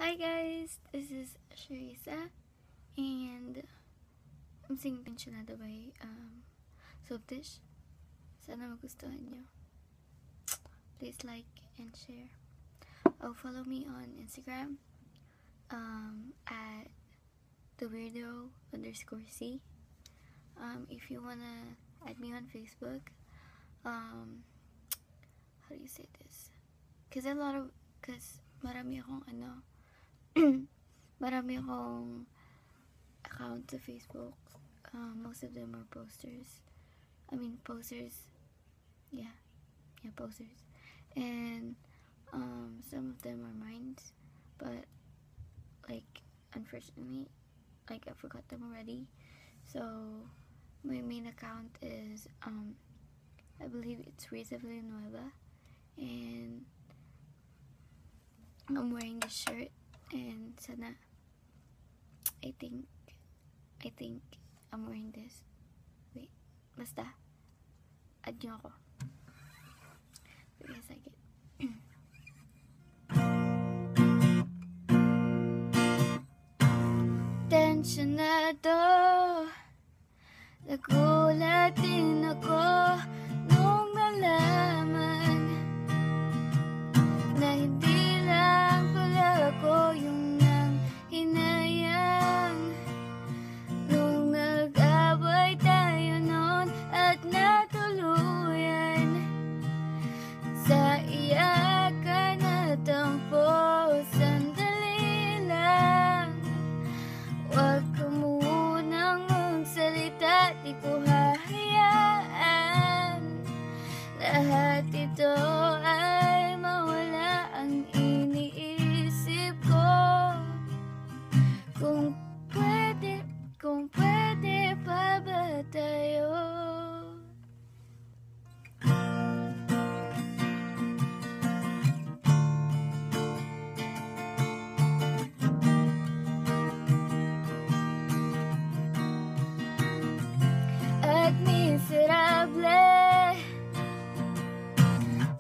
Hi guys, this is Sharissa, and I'm singing Pensionado by Soapdish. Sana magustuhan nyo. Please like and share. Follow me on Instagram at theweirdo_c. If you wanna add me on Facebook, how do you say this? Cause marami akong marami akong account sa Facebook. Most of them are posters. Posters. Yeah, posters. And some of them are mine, but unfortunately, I forgot them already. So my main account is I believe it's Risa Villanueva, and I'm wearing this shirt, and sana I think I'm wearing this. Wait, basta add nyo ako because I get tensionado. Nagulat din ako nung nalaman na hindi lang pala ako yung nang hinayang nung nag-away tayo noon at natuluyan sa iyakan at tampo. Sandali lang, wag ka munang magsalita, di ko hahayaan lahat ito ay mawala ang iniisip ko. Kung pwede pa ba tayo? At miserable,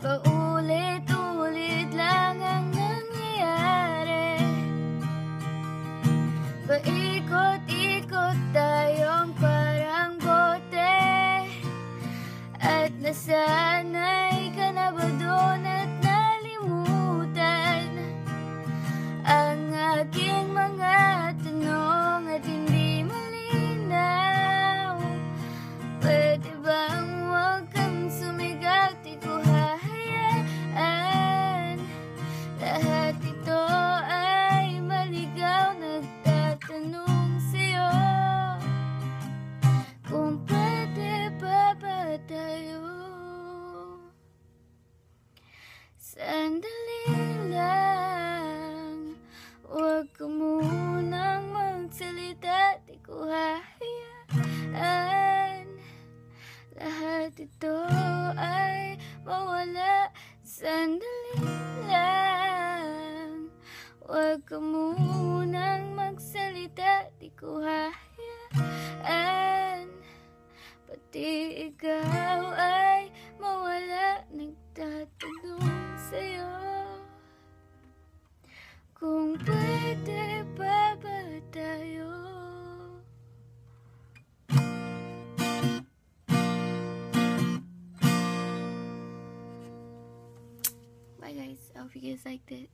paulit-ulit lang ang nangyayari. Paikot-ikot tayong parang bote, at nasanay ka na ba doon at nalimutan ang aking mga tanong at hindi malinaw? Pwede bang huwag kang sumigaw, di ko hahayaan lahat ito ay maligaw. Nagtatanong sa'yo kung pwede pa ba tayo? Sandali lang, huwag ka munang magsalita, di ko hahayaan lahat ito ay mawala. Sandali lang, wag ka munang magsalita, di ko hahayaan pati ikaw ay mawala. Nagtatanong sa'yo kung pwede pa ba tayo? Bye guys, I hope you guys liked it.